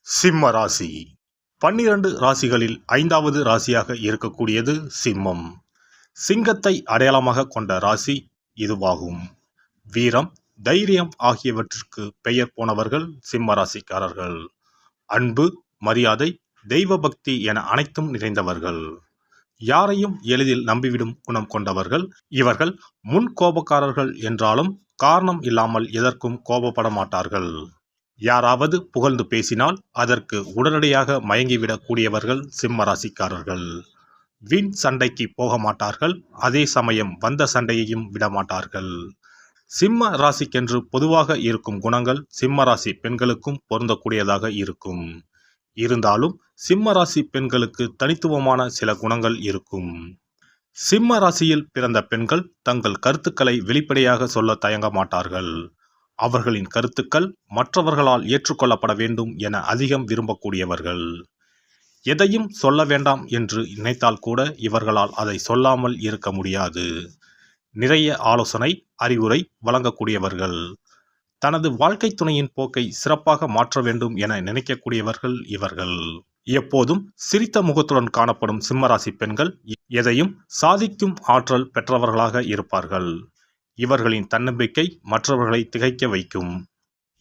சிம்ம ராசி 12 ராசிகளில் 5வது ராசியாக இருக்கக்கூடியது சிம்மம். சிங்கத்தை அடையாளமாக கொண்ட ராசி இதுவாகும். வீரம், தைரியம் ஆகியவற்றிற்கு பெயர் போனவர்கள் சிம்ம ராசிக்காரர்கள். அன்பு, மரியாதை, தெய்வ பக்தி என அனைத்தும் நிறைந்தவர்கள். யாரையும் எளிதில் நம்பிவிடும் குணம் கொண்டவர்கள் இவர்கள். முன் கோபக்காரர்கள் என்றாலும் காரணம் இல்லாமல் எதற்கும் கோபப்பட மாட்டார்கள். யாராவது புகழ்ந்து பேசினால் அதற்கு உடனடியாக மயங்கிவிடக் கூடியவர்கள் சிம்ம ராசிக்காரர்கள். வீண் சண்டைக்கு போக மாட்டார்கள். அதே சமயம் வந்த சண்டையையும் விடமாட்டார்கள். சிம்ம ராசிக்கென்று பொதுவாக இருக்கும் குணங்கள் சிம்ம ராசி பெண்களுக்கும் பொருந்தக்கூடியதாக இருக்கும். இருந்தாலும் சிம்ம ராசி பெண்களுக்கு தனித்துவமான சில குணங்கள் இருக்கும். சிம்ம ராசியில் பிறந்த பெண்கள் தங்கள் கருத்துக்களை வெளிப்படையாக சொல்ல தயங்க மாட்டார்கள். அவர்களின் கருத்துக்கள் மற்றவர்களால் ஏற்றுக்கொள்ளப்பட வேண்டும் என அதிகம் விரும்பக்கூடியவர்கள். எதையும் சொல்ல வேண்டாம் என்று நினைத்தால் கூட இவர்களால் அதை சொல்லாமல் இருக்க முடியாது. நிறைய ஆலோசனை, அறிவுரை வழங்கக்கூடியவர்கள். தனது வாழ்க்கை துணையின் போக்கை சிறப்பாக மாற்ற வேண்டும் என நினைக்கக்கூடியவர்கள் இவர்கள். எப்போதும் சிரித்த முகத்துடன் காணப்படும் சிம்மராசி பெண்கள் எதையும் சாதிக்கும் ஆற்றல் பெற்றவர்களாக இருப்பார்கள். இவர்களின் தன்னம்பிக்கை மற்றவர்களை திகைக்க வைக்கும்.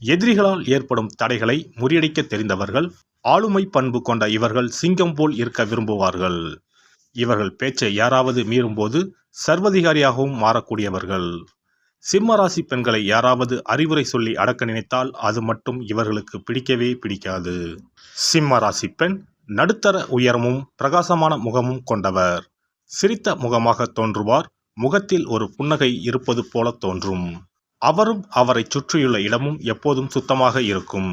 எதிரிகளால் ஏற்படும் தடைகளை முறியடிக்க தெரிந்தவர்கள். ஆளுமை பண்பு கொண்ட இவர்கள் சிங்கம் போல் இருக்க விரும்புவார்கள். இவர்கள் பேச்சை யாராவது மீறும்போது சர்வதிகாரியாகவும் மாறக்கூடியவர்கள். சிம்ம ராசி பெண்களை யாராவது அறிவுரை சொல்லி அடக்க நினைத்தால் அது மட்டும் இவர்களுக்கு பிடிக்கவே பிடிக்காது. சிம்ம ராசி பெண் நடுத்தர உயரமும் பிரகாசமான முகமும் கொண்டவர். சிரித்த முகமாக தோன்றுவார். முகத்தில் ஒரு புன்னகை இருப்பது போல தோன்றும். அவரும் அவரை சுற்றியுள்ள இடமும் எப்போதும் சுத்தமாக இருக்கும்.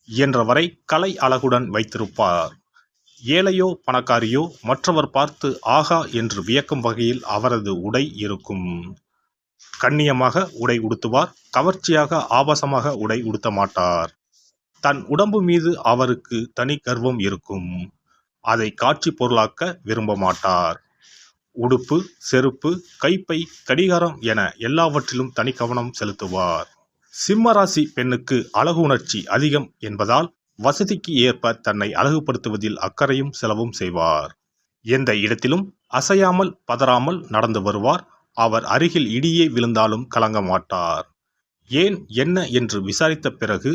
இயன்றவரை கலை அழகுடன் வைத்திருப்பார். ஏழையோ பணக்காரியோ மற்றவர் பார்த்து ஆகா என்று வியக்கும் வகையில் அவரது உடை இருக்கும். கண்ணியமாக உடை உடுத்துவார். கவர்ச்சியாக ஆபாசமாக உடை உடுத்த மாட்டார். தன் உடம்பு மீது அவருக்கு தனி கர்வம் இருக்கும். அதை காட்சி பொருளாக்க விரும்ப மாட்டார். உடுப்பு, செருப்பு, கைப்பை, கடிகாரம் என எல்லாவற்றிலும் தனி கவனம் செலுத்துவார். சிம்ம ராசி பெண்ணுக்கு அழகு உணர்ச்சி அதிகம் என்பதால் வசதிக்கு ஏற்ப தன்னை அழகுபடுத்துவதில் அக்கறையும் செலவும் செய்வார். எந்த இடத்திலும் அசையாமல் பதறாமல் நடந்து வருவார். அவர் அருகில் இடியே விழுந்தாலும் கலங்க மாட்டார். ஏன் என்ன என்று விசாரித்த பிறகு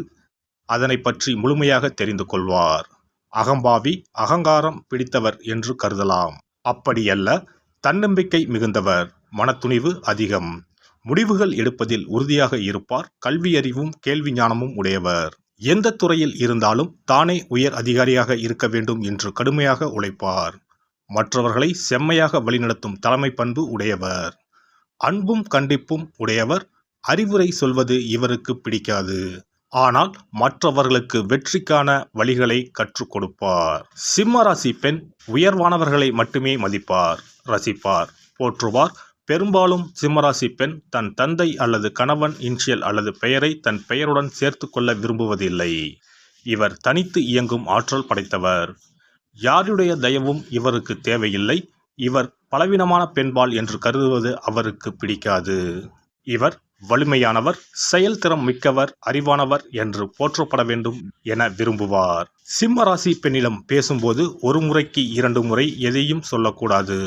அதனை பற்றி முழுமையாக தெரிந்து கொள்வார். அகம்பாவி, அகங்காரம் பிடித்தவர் என்று கருதலாம். அப்படியல்ல. தன்னம்பிக்கை மிகுந்தவர். மனத்துணிவு அதிகம். முடிவுகள் எடுப்பதில் உறுதியாக இருப்பார். கல்வி அறிவும் கேள்வி ஞானமும் உடையவர். எந்த துறையில் இருந்தாலும் தானே உயர் அதிகாரியாக இருக்க வேண்டும் என்று கடுமையாக உழைப்பார். மற்றவர்களை செம்மையாக வழிநடத்தும் தலைமை பண்பு உடையவர். அன்பும் கண்டிப்பும் உடையவர். அறிவுரை சொல்வது இவருக்கு பிடிக்காது. ஆனால் மற்றவர்களுக்கு வெற்றிக்கான வழிகளை கற்றுக் கொடுப்பார். சிம்ம ராசி பெண் உயர்வானவர்களை மட்டுமே மதிப்பார், ரசிப்பார், போற்றுவார். பெரும்பாலும் சிம்மராசி பெண் தன் தந்தை அல்லது கணவன் இன்ஷியல் அல்லது பெயரை தன் பெயருடன் சேர்த்து கொள்ள விரும்புவதில்லை. இவர் தனித்து இயங்கும் ஆற்றல் படைத்தவர். யாருடைய தயவும் இவருக்கு தேவையில்லை. இவர் பலவீனமான பெண்பால் என்று கருதுவது அவருக்கு பிடிக்காது. இவர் வலிமையானவர், செயல்திறம் மிக்கவர், அறிவானவர் என்று போற்றப்பட வேண்டும் என விரும்புவார். சிம்ம ராசி பெண்ணிடம் பேசும்போது ஒரு முறைக்கு 2 முறை எதையும் சொல்லக்கூடாது.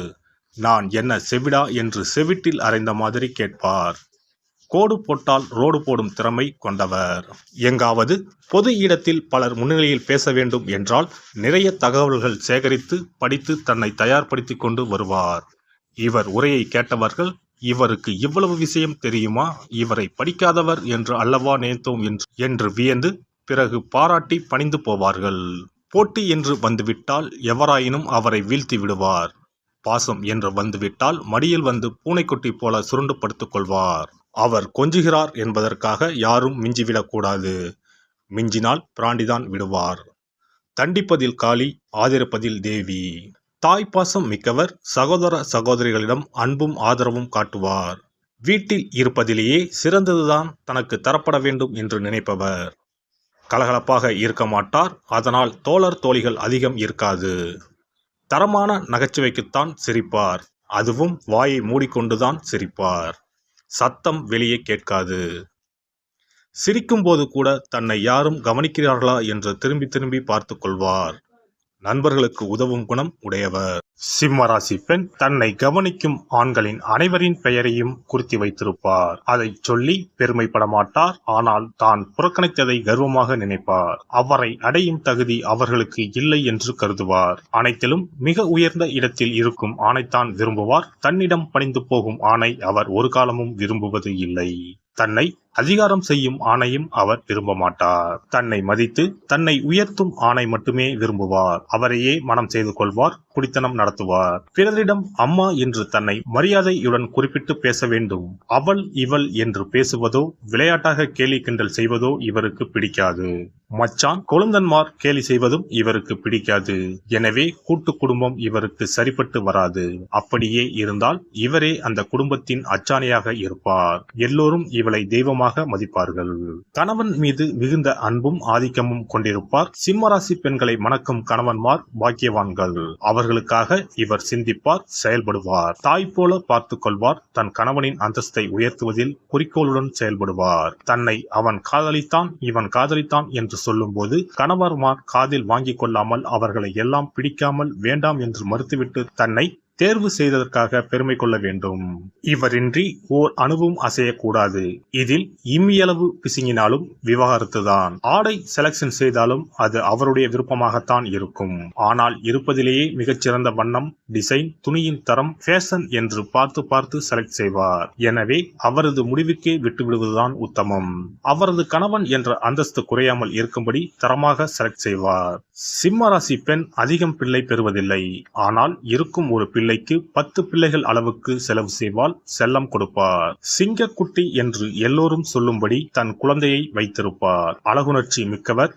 நான் என்ன செவிடா என்று செவிட்டில் அறைந்த மாதிரி கேட்பார். கோடு போட்டால் ரோடு போடும் திறமை கொண்டவர். எங்காவது பொது இடத்தில் பலர் முன்னிலையில் பேச வேண்டும் என்றால் நிறைய தகவல்கள் சேகரித்து படித்து தன்னை தயார்படுத்தி கொண்டு வருவார். இவர் உரையை கேட்டவர்கள் இவருக்கு இவ்வளவு விஷயம் தெரியுமா, இவரை படிக்காதவர் என்று அல்லவா நினைத்தோம் என்று வியந்து பிறகு பாராட்டி பணிந்து போவார்கள். போட்டி என்று வந்துவிட்டால் எவராயினும் அவரை வீழ்த்தி விடுவார். பாசம் என்று வந்துவிட்டால் மடியில் வந்து பூனைக்குட்டி போல சுருண்டு படுத்துக் கொள்வார். அவர் கொஞ்சுகிறார் என்பதற்காக யாரும் மிஞ்சிவிடக்கூடாது. மிஞ்சினால் பிராண்டிதான் விடுவார். தண்டிப்பதில் காளி, ஆதரிப்பதில் தேவி. தாய்ப்பாசம் மிக்கவர். சகோதர சகோதரிகளிடம் அன்பும் ஆதரவும் காட்டுவார். வீட்டில் இருப்பதிலேயே சிறந்ததுதான் தனக்கு தரப்பட வேண்டும் என்று நினைப்பவர். கலகலப்பாக இருக்க மாட்டார். அதனால் தோழர் தோழிகள் அதிகம் இருக்காது. தரமான நகைச்சுவைக்குத்தான் சிரிப்பார். அதுவும் வாயை மூடிக்கொண்டுதான் சிரிப்பார். சத்தம் வெளியே கேட்காது. சிரிக்கும்போது கூட தன்னை யாரும் கவனிக்கிறார்களா என்று திரும்பி திரும்பி பார்த்துக் கொள்வார். நண்பர்களுக்கு உதவும் குணம் உடையவர். சிம்ம ராசி பெண் தன்னை கவனிக்கும் ஆண்களின் அனைவரின் பெயரையும் குறித்து வைத்திருப்பார். அதை சொல்லி பெருமைப்பட மாட்டார். ஆனால் தான் புறக்கணித்ததை கர்வமாக நினைப்பார். அவரை அடையும் தகுதி அவர்களுக்கு இல்லை என்று கருதுவார். அனைத்திலும் மிக உயர்ந்த இடத்தில் இருக்கும் ஆணைத்தான் விரும்புவார். தன்னிடம் பணிந்து போகும் ஆணை அவர் ஒரு காலமும் விரும்புவது இல்லை. தன்னை அதிகாரம் செய்யும் ஆணையும் அவர் விரும்ப மாட்டார். தன்னை மதித்து தன்னை உயர்த்தும் ஆணை மட்டுமே விரும்புவார். அவரையே மனம் செய்து கொள்வார். குடித்தனம் நடத்துவார். பிறரிடம் அம்மா என்று தன்னை மரியாதையுடன் குறிப்பிட்டு பேச வேண்டும். அவள் இவள் என்று பேசுவதோ விளையாட்டாக கேலி கிண்டல் செய்வதோ இவருக்கு பிடிக்காது. மச்சான் கொழுந்தன்மார் கேலி செய்வதும் இவருக்கு பிடிக்காது. எனவே கூட்டு குடும்பம் இவருக்கு சரிப்பட்டு வராது. அப்படியே இருந்தால் இவரே அந்த குடும்பத்தின் அச்சாணியாக இருப்பார். எல்லோரும் இவளை தெய்வமாக மதிப்பார்கள். கணவன் மீது மிகுந்த அன்பும் ஆதிக்கமும் கொண்டிருப்பார். சிம்மராசி பெண்களை மணக்கும் கணவன்மார் பாக்கியவான்கள். அவர்களுக்காக இவர் சிந்திப்பார், செயல்படுவார். தாய் போல பார்த்துக் கொள்வார். தன் கணவனின் அந்தஸ்தை உயர்த்துவதில் குறிக்கோளுடன் செயல்படுவார். தன்னை அவன் காதலித்தான் இவன் காதலித்தான் என்று சொல்லும் போது கணவன்மார் காதில் வாங்கிக் கொள்ளாமல் அவர்களை எல்லாம் பிடிக்காமல் வேண்டாம் என்று மறுத்துவிட்டு தன்னை தேர்வு செய்ததற்காக பெருமை கொள்ள வேண்டும். இவரின்றி ஓர் அணுவும் அசையக்கூடாது. இதில் இம்மியளவு பிசுங்கினாலும் விவாகரத்துதான். ஆடை செலக்ஷன் செய்தாலும் அது அவருடைய விருப்பமாகத்தான் இருக்கும். ஆனால் இருப்பதிலேயே மிகச்சிறந்த வண்ணம், டிசைன், துணியின் தரம், ஃபேஷன் என்று பார்த்து பார்த்து செலக்ட் செய்வார். எனவே அவரது முடிவுக்கே விட்டுவிடுவதுதான் உத்தமம். அவரது கணவன் என்ற அந்தஸ்து குறையாமல் இருக்கும்படி தரமாக செலக்ட் செய்வார். சிம்ம ராசி பெண் அதிகம் பிள்ளை பெறுவதில்லை. ஆனால் இருக்கும் ஒரு பிள்ளைக்கு 10 பிள்ளைகள் அளவுக்கு செலவு செய்வால், செல்லம் கொடுப்பார். சிங்கக்குட்டி என்று எல்லோரும் சொல்லும்படி தன் குழந்தையை வைத்திருப்பார். அழகுணர்ச்சி மிக்கவர்.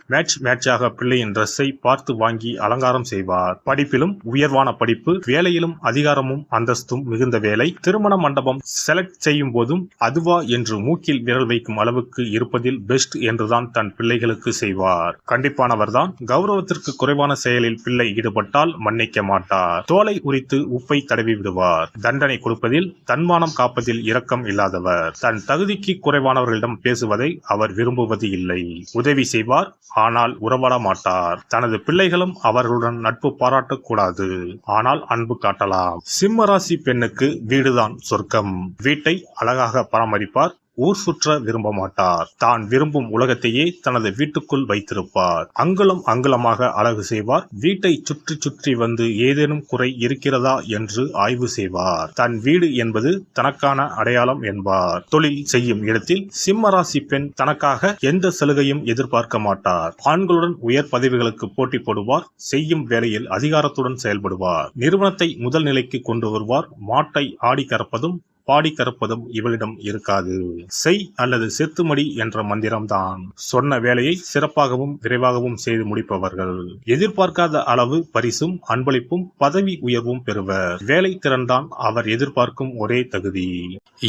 மேட்சாக பிள்ளையின் டிரெஸ்ஸை பார்த்து வாங்கி அலங்காரம் செய்வார். படிப்பிலும் உயர்வான படிப்பு, வேலையிலும் அதிகாரமும் அந்தஸ்தும் மிகுந்த வேலை. திருமண மண்டபம் செலக்ட் செய்யும் போதும் அதுவா என்று மூக்கில் விரல் வைக்கும் அளவுக்கு இருப்பதில் பெஸ்ட் என்றுதான் தன் பிள்ளைகளுக்கு செய்வார். கண்டிப்பானவர்தான். கௌரவத்திற்கு குறைவான செயலில் பிள்ளை ஈடுபட்டால் மன்னிக்க மாட்டார். தோலை உரித்து உப்பை தடவி விடுவார். தண்டனை கொடுப்பதில், தன்மானம் காப்பதில் இரக்கம் இல்லாதவர். தன் தகுதிக்கு குறைவானவர்களிடம் பேசுவதை அவர் விரும்புவது இல்லை. உதவி செய்வார், ஆனால் உறவாட மாட்டார். தனது பிள்ளைகளும் அவர்களுடன் நட்பு பாராட்டக்கூடாது, ஆனால் அன்பு காட்டலாம். சிம்ம ராசி பெண்ணுக்கு வீடுதான் சொர்க்கம். வீட்டை அழகாக பராமரிப்பார். ஊர் சுற்ற விரும்ப மாட்டார். தான் விரும்பும் உலகத்தையே தனது வீட்டுக்குள் வைத்திருப்பார். அங்குலம் அங்குலமாக அழகு செய்வார். வீட்டை சுற்றி சுற்றி வந்து ஏதேனும் குறை இருக்கிறதா என்று ஆய்வு செய்வார். தன் வீடு என்பது தனக்கான அடையாளம் என்பார். தொழில் செய்யும் இடத்தில் சிம்ம ராசி பெண் தனக்காக எந்த சலுகையும் எதிர்பார்க்க மாட்டார். ஆண்களுடன் உயர் பதவிகளுக்கு போட்டி போடுவார். செய்யும் வேலையில் அதிகாரத்துடன் செயல்படுவார். நிறுவனத்தை முதல் நிலைக்கு கொண்டு வருவார். மாட்டை ஆடி கறப்பதும் பாடி கறப்பதும் இவளிடம் இருக்காது. செய் அல்லது செத்துமடி என்ற மந்திரம்தான். சொன்ன வேலையை சிறப்பாகவும் விரைவாகவும் செய்து முடிப்பவர்கள். எதிர்பார்க்காத அளவு பரிசும் அன்பளிப்பும் பதவி உயர்வும் பெறுவர். வேலை திறன்தான் அவர் எதிர்பார்க்கும் ஒரே தகுதி.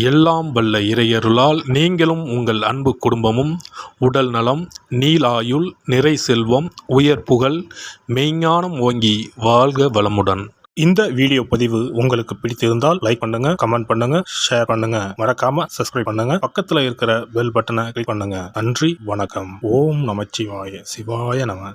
எல்லாம் வல்ல இறையருளால் நீங்களும் உங்கள் அன்பு குடும்பமும் உடல் நலம், நீலாயுள், நிறை செல்வம், உயர் புகழ், மெய்ஞானம் ஓங்கி வாழ்க வளமுடன். இந்த வீடியோ பதிவு உங்களுக்கு பிடித்திருந்தால் லைக் பண்ணுங்க, கமெண்ட் பண்ணுங்க, ஷேர் பண்ணுங்க. மறக்காம சப்ஸ்கிரைப் பண்ணுங்க. பக்கத்துல இருக்கிற பெல் பட்டனை கிளிக் பண்ணுங்க. நன்றி, வணக்கம். ஓம் நமச்சிவாய. சிவாய நம.